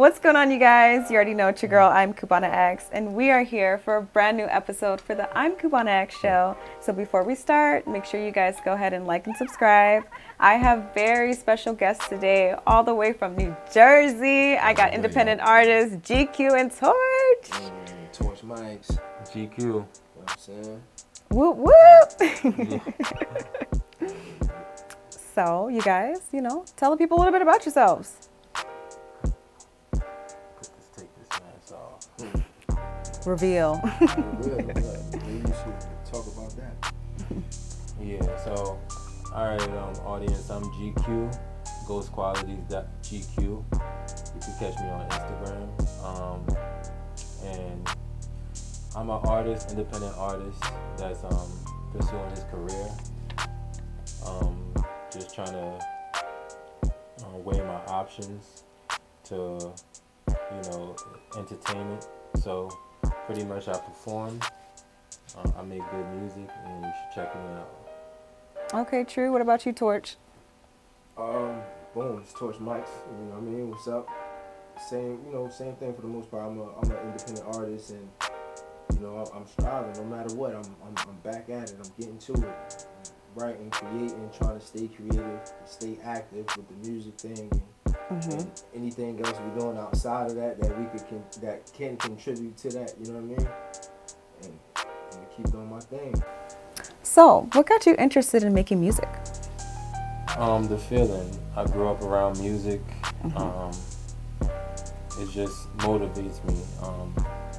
What's going on, you guys? You already know it's your girl, I'm Cubana X, and we are here for a brand new episode for the I'm Cubana X show. So before we start, make sure you guys go ahead and like and subscribe. I have very special guests today, all the way from New Jersey. I got independent artists GQ and Torch. Torchmics. GQ. You know what I'm saying? Whoop whoop. So, you guys, tell the people a little bit about yourselves. Take this mask off. Reveal. Maybe you should talk about that. Yeah, so, alright, audience, I'm GQ, Ghosqualities.GQ. You can catch me on Instagram. And I'm an artist, independent artist that's pursuing his career. Just trying to weigh my options to, entertainment. So pretty much I perform. I make good music, and you should check me out. Okay, true. What about you, Torch? Boom, it's Torchmics. You know what I mean? What's up? Same thing for the most part. I'm an independent artist, and I'm striving no matter what. I'm back at it. I'm getting to it. Writing, creating, trying to stay creative, stay active with the music thing, and anything else we're doing outside of that that can contribute to that. You know what I mean? And keep doing my thing. So, what got you interested in making music? The feeling. I grew up around music. It just motivates me.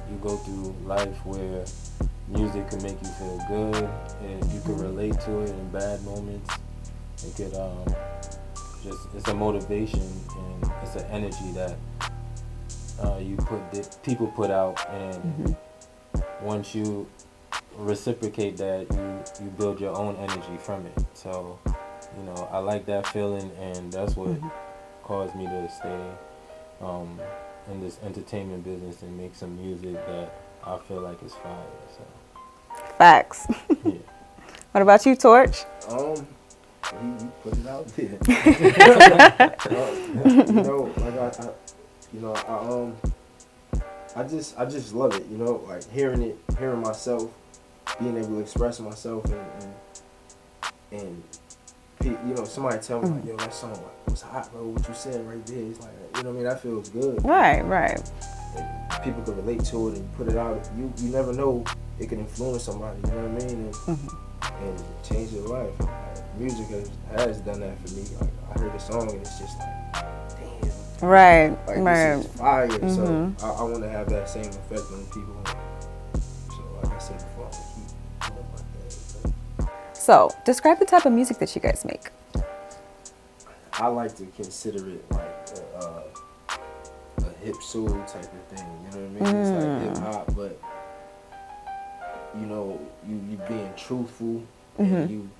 You go through life where music can make you feel good, and you can relate to it in bad moments. It could it's a motivation, and it's an energy that people put out, and once you reciprocate that, you build your own energy from it. So I like that feeling, and that's what caused me to stay in this entertainment business and make some music that I feel like is fire. So. Facts. Yeah. What about you, Torch? You put it out there. I just love it. Like hearing myself, being able to express myself, and somebody tell me like, yo, that song was hot, bro. What you said right there, it's like, that feels good. Right. And people can relate to it and put it out. You never know, it can influence somebody. You know what I mean? And change their life. Like, music has done that for me. Like, I heard a song and it's just like, damn. Right. This is fire. So I want to have that same effect on people. So like I said before, I'm gonna keep doing my thing. So, describe the type of music that you guys make. I like to consider it like a hip soul type of thing. You know what I mean? It's like hip hop, but you being truthful, and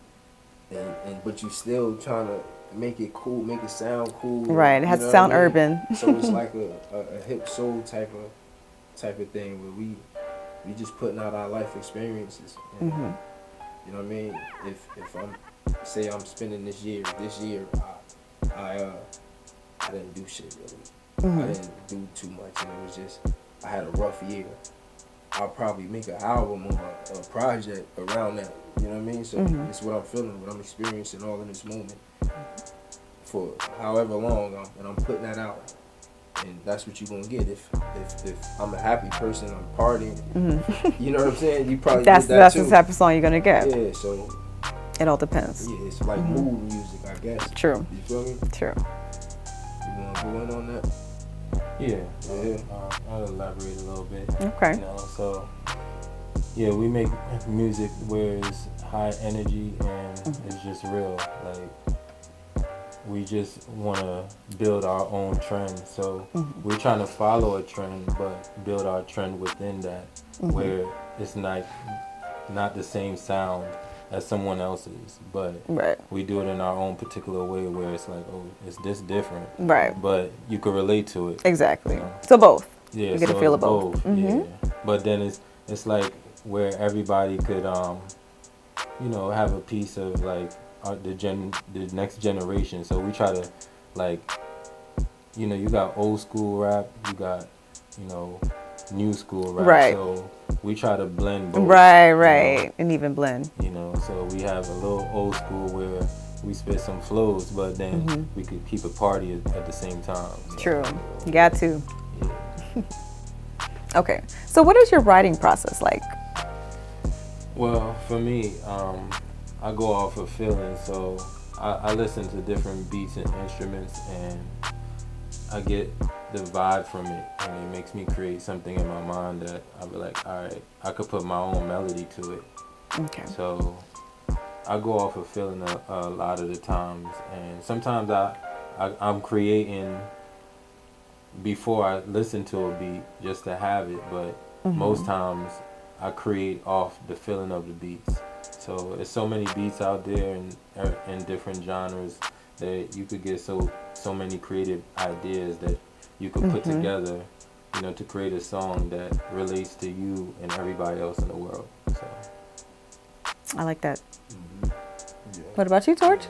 but you still trying to make it cool, make it sound cool. Right, it has to sound urban. So it's like a hip soul type of thing where we just putting out our life experiences. And, you know what I mean? If I'm spending this year, I didn't do shit really. I didn't do too much, and it was just I had a rough year. I'll probably make an album or a project around that. You know what I mean? So it's what I'm feeling, what I'm experiencing all in this moment for however long, and I'm putting that out. And that's what you're gonna get if I'm a happy person, I'm partying. You know what I'm saying? You probably that's get that too. The type of song you're gonna get. Yeah, so it all depends. Yeah, it's like mood music, I guess. True. You feel me? True. You wanna go in on that? Yeah. I'll elaborate a little bit. Okay. So we make music where it's high energy and it's just real. Like, we just want to build our own trend. So we're trying to follow a trend, but build our trend within that, where it's not the same sound as someone else's, but we do it in our own particular way where it's like, oh, it's this different. Right. But you can relate to it. Exactly. So both. Yeah. You get to feel of both. Yeah. But then it's like where everybody could have a piece of like the next generation. So we try to like you know, you got old school rap, you got, you know, new school rap. Right. So we try to blend both. Right, You know? and even blend. You know, so we have a little old school where we spit some flows, but then we could keep a party at the same time. True. You got to. Yeah. Okay. So what is your writing process like? Well, for me, I go off of feeling. So I listen to different beats and instruments, and I get the vibe from it, and it makes me create something in my mind that I'll be like, all right, I could put my own melody to it. Okay. So I go off of feeling a lot of the times, and sometimes I'm creating before I listen to a beat just to have it, but most times I create off the feeling of the beats. So there's so many beats out there in different genres that you could get so many creative ideas that you could put together, you know, to create a song that relates to you and everybody else in the world. So I like that. Yeah. What about you, Torch?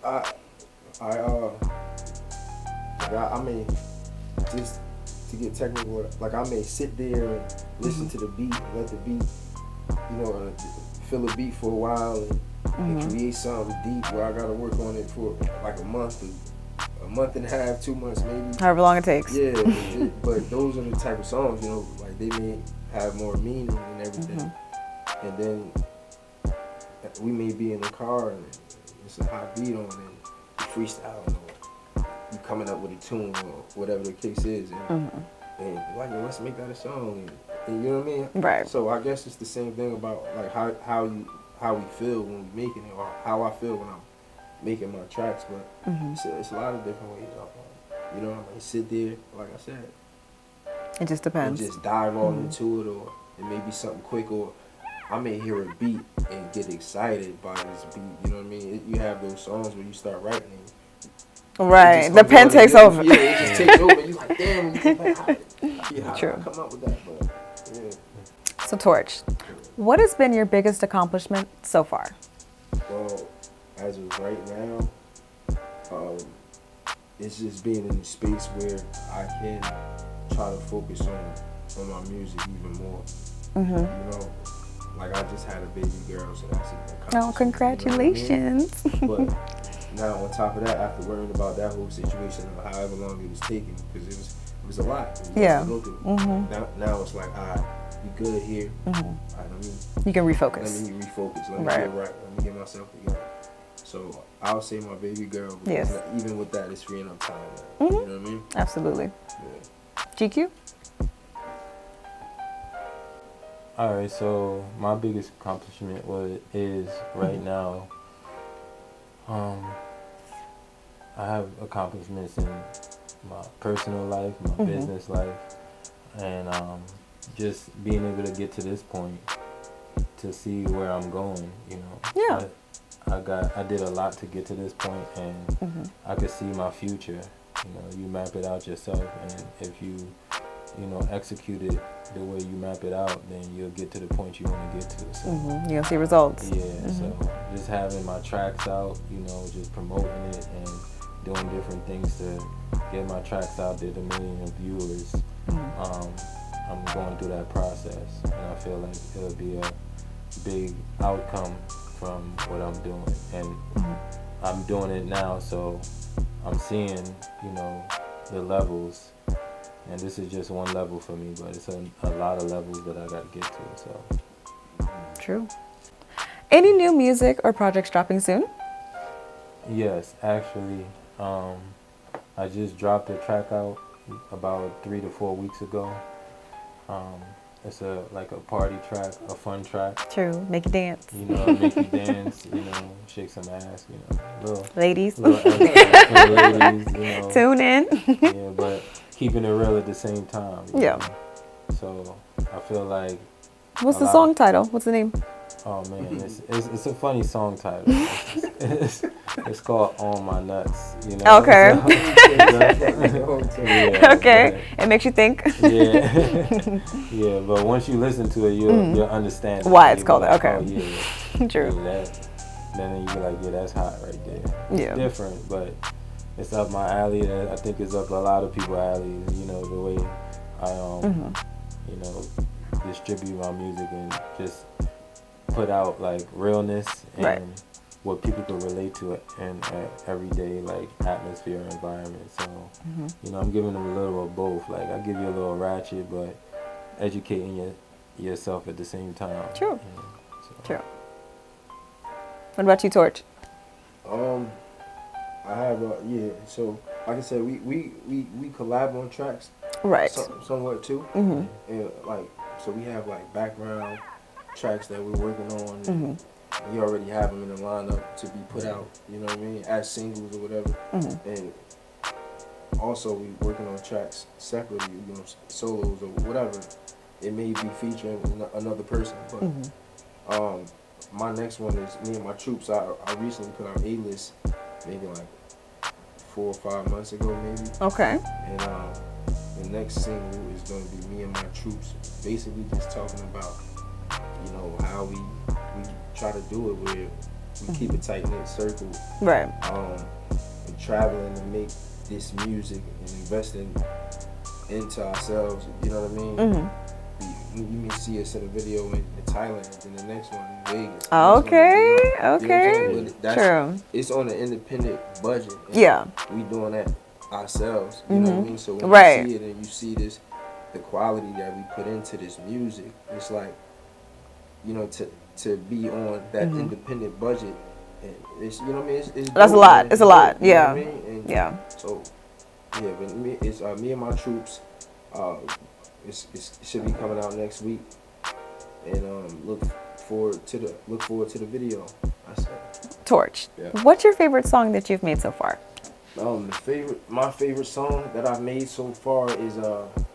I may, just to get technical, like I may sit there and listen to the beat, let the beat, you know, feel a beat for a while and create something deep where I gotta work on it for like a month and a half, 2 months maybe. However long it takes. Yeah, but those are the type of songs, you know, like they may have more meaning and everything. And then we may be in the car and it's a hot beat on and you freestyling or you coming up with a tune or whatever the case is. And like, let's make that a song. And you know what I mean? Right. So I guess it's the same thing about like how we feel when we're making it, or how I feel when I'm making my tracks. But it's a lot of different ways. You know, I might sit there, like I said. It just depends. And just dive all into it, or it may be something quick, or I may hear a beat and get excited by this beat. You know what I mean? You have those songs where you start writing. Right. The pen takes over. Yeah, it just takes over. You're like, damn. How True. I come up with that? But yeah. So Torch, what has been your biggest accomplishment so far? Well, as of right now, it's just being in a space where I can try to focus on my music even more. You know, like I just had a baby girl, so that's an accomplishment. Oh, congratulations. You know what I mean? But now on top of that, after worrying about that whole situation of however long it was taking, because it was a lot. It was a lot to go through. Now it's like, all right, you good here. All right, You can refocus. let me refocus. Let me get right. Let me get myself together. So I'll say my baby girl, because even with that, it's freeing up time. You know what I mean? Absolutely. Yeah. GQ? all right, so my biggest accomplishment is right now. I have accomplishments in my personal life, my business life, and just being able to get to this point to see where I'm going. You know, Yeah. I did a lot to get to this point, and I could see my future. You know, you map it out yourself, and if you execute it the way you map it out, then you'll get to the point you want to get to. So, You'll see results. yeah, so just having my tracks out, just promoting it and doing different things to get my tracks out there to millions of viewers. I'm going through that process, and I feel like it'll be a big outcome from what I'm doing. And I'm doing it now, so I'm seeing, the levels. And this is just one level for me, but it's a lot of levels that I got to get to. So, True. Any new music or projects dropping soon? yes, actually, I just dropped a track out about 3 to 4 weeks ago. It's like a party track, a fun track. True. Make you dance. Make you dance, shake some ass, little Ladies. ladies, Tune in. yeah, but keeping it real at the same time. Yeah. So I feel like. What's the song title? What's the name? Oh man, it's a funny song title. It's called "On My Nuts." Okay. Yeah, Okay. It makes you think. Yeah, but once you listen to it, you'll understand why it's called like, that. Okay. Oh, yeah. True. Then you be like, yeah, that's hot right there. Yeah. Different, but it's up my alley. And I think it's up a lot of people's alleys. You know, the way I you know, distribute my music and just put out like realness and what people can relate to it in everyday like atmosphere or environment. So you know, I'm giving them a little of both. Like I give you a little ratchet, but educating yourself at the same time. True. You know, so. True. What about you, Torch? I have so like I said, we collab on tracks, Right. somewhat too, and like so we have like background tracks that we're working on. And we already have them in the lineup to be put out. You know what I mean, as singles or whatever. And also we working on tracks separately, you know, solos or whatever. It may be featuring another person, but my next one is me and my troops. I recently put out A-List, maybe like 4 or 5 months ago, maybe. Okay. And the next single is going to be me and my troops, basically just talking about, you know, how we try to do it where we keep a tight-knit circle. Right. And traveling to make this music and investing into ourselves, you know what I mean? You may see us in a video in Thailand, and the next one in Vegas. Okay, okay. True. It's on an independent budget. Yeah. We doing that ourselves, you know what I mean? So when you see it and you see the quality that we put into this music, it's like, you know, to be on that independent budget, and it's, you know what I mean? It's that's dope, a lot. man. It's a lot. You know Yeah. what I mean? And yeah. So, yeah, but it's me and my troops. It should be coming out next week, and look forward to the video. I said. Torch. Yeah. What's your favorite song that you've made so far? My favorite song that I've made so far is it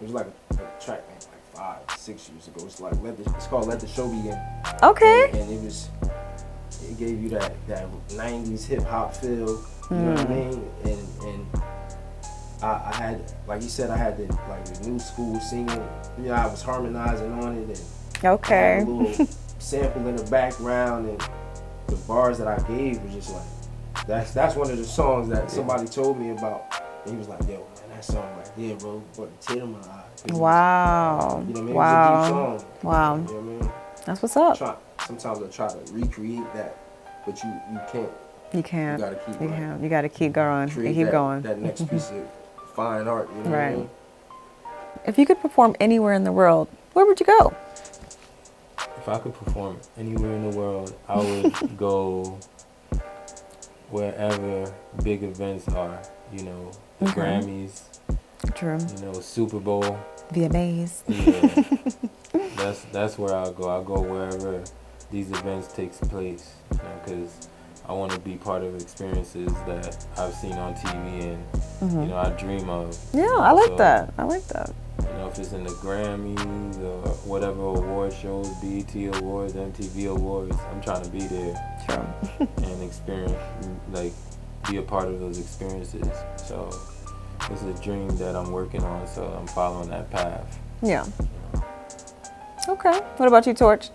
was like a track made like 5-6 years ago. It's like it's called Let the Show Begin. Okay. And it gave you that 90s hip hop feel. You know what I mean? And I had, like you said, I had the new school singing. You know, I was harmonizing on it, and Okay. I had a little sample in the background, and the bars that I gave were just like, that's one of the songs that somebody told me about, and he was like, yo, man, that song right there, bro, brought the tear to my eye. Wow. You know what I mean? Wow. It was a deep song. Wow. You know what I mean? That's what's up. Sometimes I try to recreate that, but you can't. You can't. You gotta keep You gotta keep going. create Keep that, going. that next piece of fine art. You know what I Right. mean? If you could perform anywhere in the world, where would you go? If I could perform anywhere in the world, I would go wherever big events are. You know, the Grammys. True. You know, Super Bowl. VMAs. Yeah. that's where I'll go. I'll go wherever these events takes place. You know, because I want to be part of experiences that I've seen on TV and you know I dream of. Yeah, I like that. I like that. You know, if it's in the Grammys or whatever award shows, BET Awards, MTV Awards, I'm trying to be there. True. And experience, like, be a part of those experiences. So it's a dream that I'm working on, so I'm following that path. Yeah. Okay. What about you, Torch?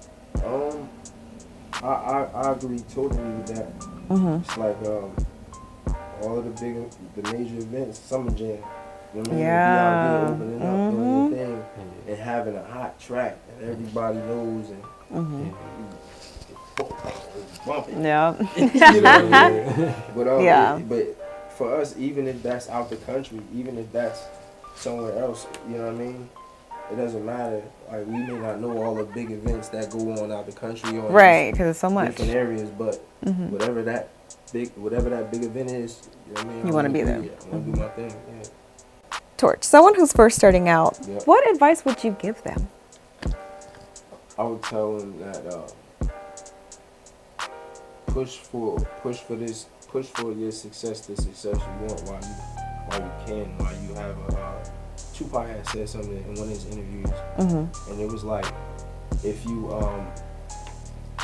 I agree totally with that. It's like all of the major events, Summer Jam. You know what I mean? Yeah. Be out there opening up, doing your thing, and having a hot track that everybody knows and bumping. Yeah. You know, but Yeah. but for us, even if that's out the country, even if that's somewhere else, you know what I mean? It doesn't matter. Like, we may not know all the big events that go on out the country or Right, because it's so much. different areas, but whatever that big event is, you know what I mean? You wanna be there. I want to do my thing. Yeah. Torch, someone who's first starting out, Yep. what advice would you give them? I would tell them that push for your success, the success you want while you can, while you have Tupac had said something in one of his interviews, and it was like, if you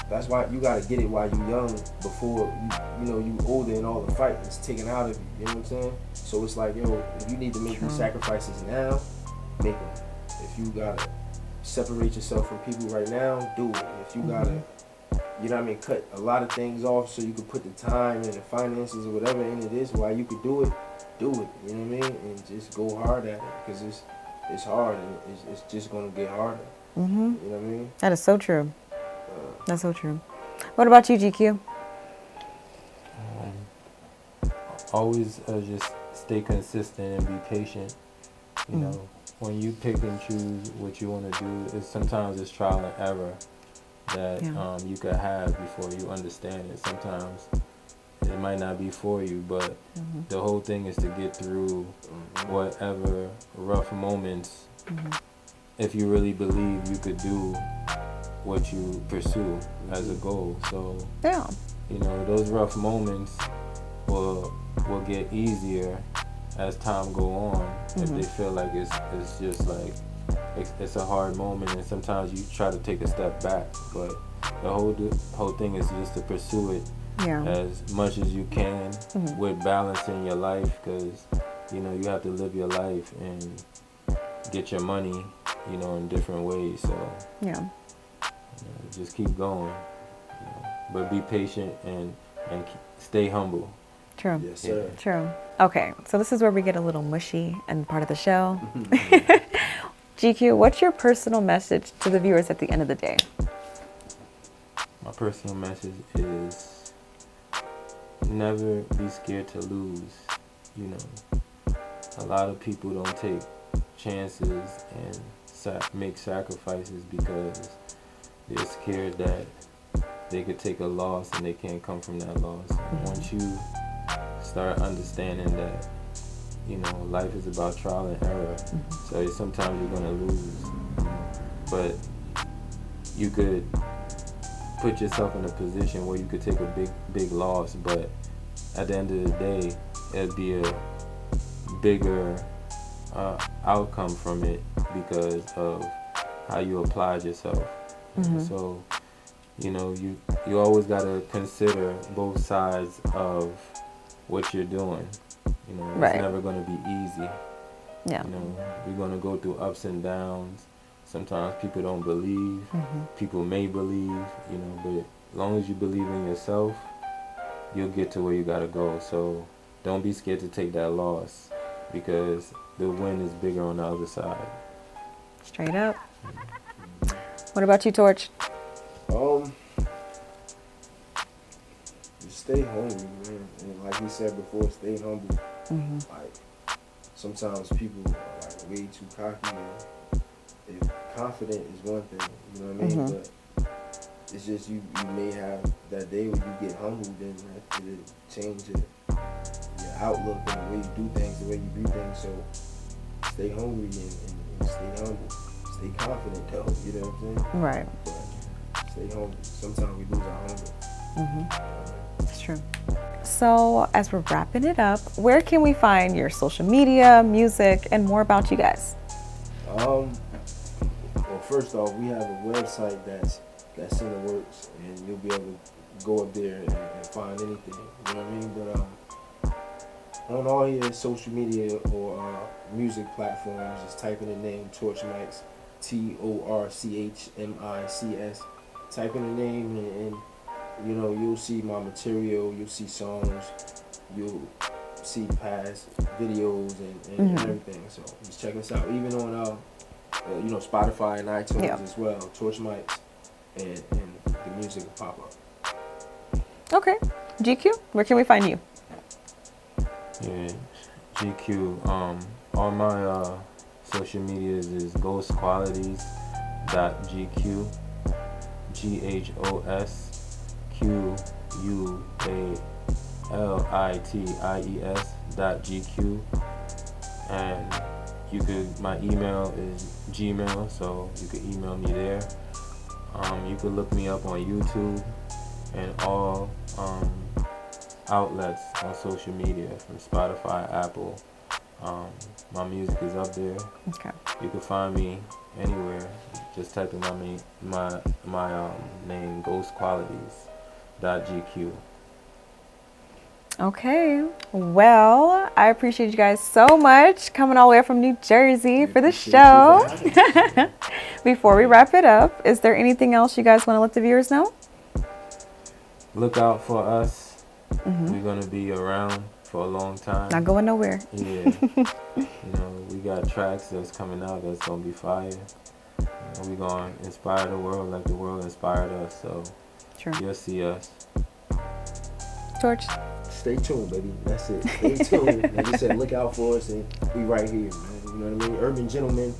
that's why you gotta get it while you young, before you older and all the fight is taken out of you. You know what I'm saying? So it's like, yo, if you need to make these sacrifices now, make them. If you gotta separate yourself from people right now, do it. If you gotta you know what I mean, cut a lot of things off so you could put the time and the finances or whatever in it is, while you could do it, you know what I mean, and just go hard at it, because it's hard, and it's just gonna get harder. Mm-hmm. You know what I mean? That is so true. That's so true. What about you, GQ? Always just stay consistent and be patient. You know, when you pick and choose what you want to do, sometimes it's trial and error that you could have before you understand it. Sometimes it might not be for you, but the whole thing is to get through whatever rough moments. If you really believe you could do what you pursue as a goal. So, you know, those rough moments will get easier as time go on. If they feel like it's just like it's a hard moment, and sometimes you try to take a step back, but the whole thing is just to pursue it as much as you can with balance in your life, because you know you have to live your life and get your money, you know, in different ways. So you know, just keep going, you know, but be patient and stay humble. True. Yes, sir. True. Okay, so this is where we get a little mushy and part of the show. GQ, what's your personal message to the viewers at the end of the day? My personal message is never be scared to lose. You know, a lot of people don't take chances and make sacrifices because they're scared that they could take a loss and they can't come from that loss. Once you start understanding that, you know, life is about trial and error, so sometimes you're gonna lose, but you could put yourself in a position where you could take a big loss, but at the end of the day, it'd be a bigger outcome from it because of how you applied yourself. So, you know, you always gotta consider both sides of what you're doing. You know, it's never gonna be easy. You know, you're gonna go through ups and downs. Sometimes people don't believe. People may believe, you know, but as long as you believe in yourself, you'll get to where you gotta go. So don't be scared to take that loss, because the win is bigger on the other side. Straight up. What about you, Torch? Just stay hungry, man. And like we said before, stay humble. Like, sometimes people are like way too cocky, and if confident is one thing, you know what I mean? But it's just you may have that day when you get humbled, then it'll change your outlook and the way you do things, the way you view things. So stay hungry and stay humble. Stay confident though, you know what I'm saying? Right. But stay humble. Sometimes we lose our hunger. That's true. So as we're wrapping it up, where can we find your social media, music, and more about you guys? Well, first off, we have a website that's in the works, and you'll be able to go up there and find anything. You know what I mean? But on all your social media or music platforms, just type in the name Torchmics, TORCHMICS. Type in the name, and you know, you'll see my material, you'll see songs, you'll see past videos and everything. So just check us out. Even on you know, Spotify and iTunes as well. Torchmics, and the music will pop up. Okay. GQ, where can we find you? Yeah, GQ. All my social medias is Ghosqualities.GQ. GHOSQUALITIES.GQ. And my email is Gmail, so you can email me there. You can look me up on YouTube and all outlets on social media, from Spotify, Apple. My music is up there. Okay. You can find me anywhere. Just type in my name, Ghosqualities.GQ. Okay. Well, I appreciate you guys so much coming all the way from New Jersey for the show. For Before we wrap it up, is there anything else you guys want to let the viewers know? look out for us. We're gonna be around for a long time. Not going nowhere. Yeah. We got tracks that's coming out that's gonna be fire. We're gonna inspire the world like the world inspired us. So True. you'll see us. Torch. Stay tuned, baby. That's it. Stay tuned. Like you said, look out for us, and we right here, man. You know what I mean? Urban Gentleman.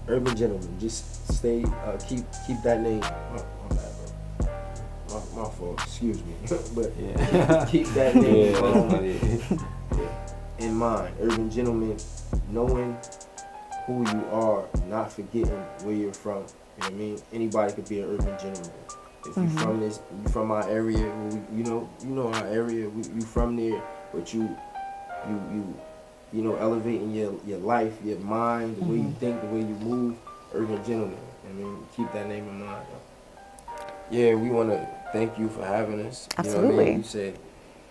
Urban Gentleman. Just stay. Keep that name. My bad, bro. My fault. Excuse me. But keep that name in mind. Urban Gentleman. Knowing who you are, not forgetting where you're from. You know what I mean? Anybody could be an urban gentleman. If you from this, you from our area, you know our area. You from there, but you elevating your life, your mind, the way you think, the way you move. Urban gentleman. I mean, keep that name in mind. Yeah, we want to thank you for having us. Absolutely. You know what I mean? You said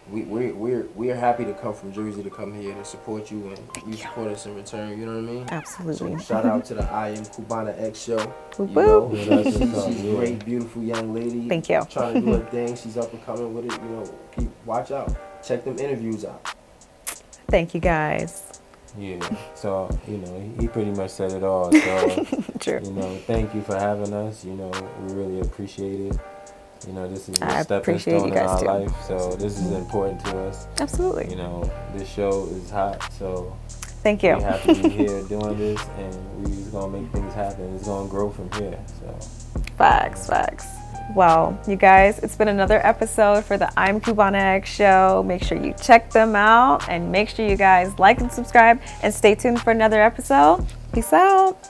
we're happy to come from Jersey to come here to support you, and you support us in return. You know what I mean? Absolutely. So shout out to the I Am Cubana X show. Woo. She's a great, beautiful young lady. Thank you. Trying to do her thing. She's up and coming with it. Watch out. Check them interviews out. Thank you, guys. Yeah. So he pretty much said it all. So True. Thank you for having us. We really appreciate it. This is a stepping appreciate stone you in guys our too. life, so this is important to us. Absolutely. This show is hot, so Thank you. we're happy to be here doing this, and we're just gonna make things happen. It's gonna grow from here. So Facts. Well, you guys, it's been another episode for the I'm Cubana X show. Make sure you check them out, and make sure you guys like and subscribe, and stay tuned for another episode. Peace out.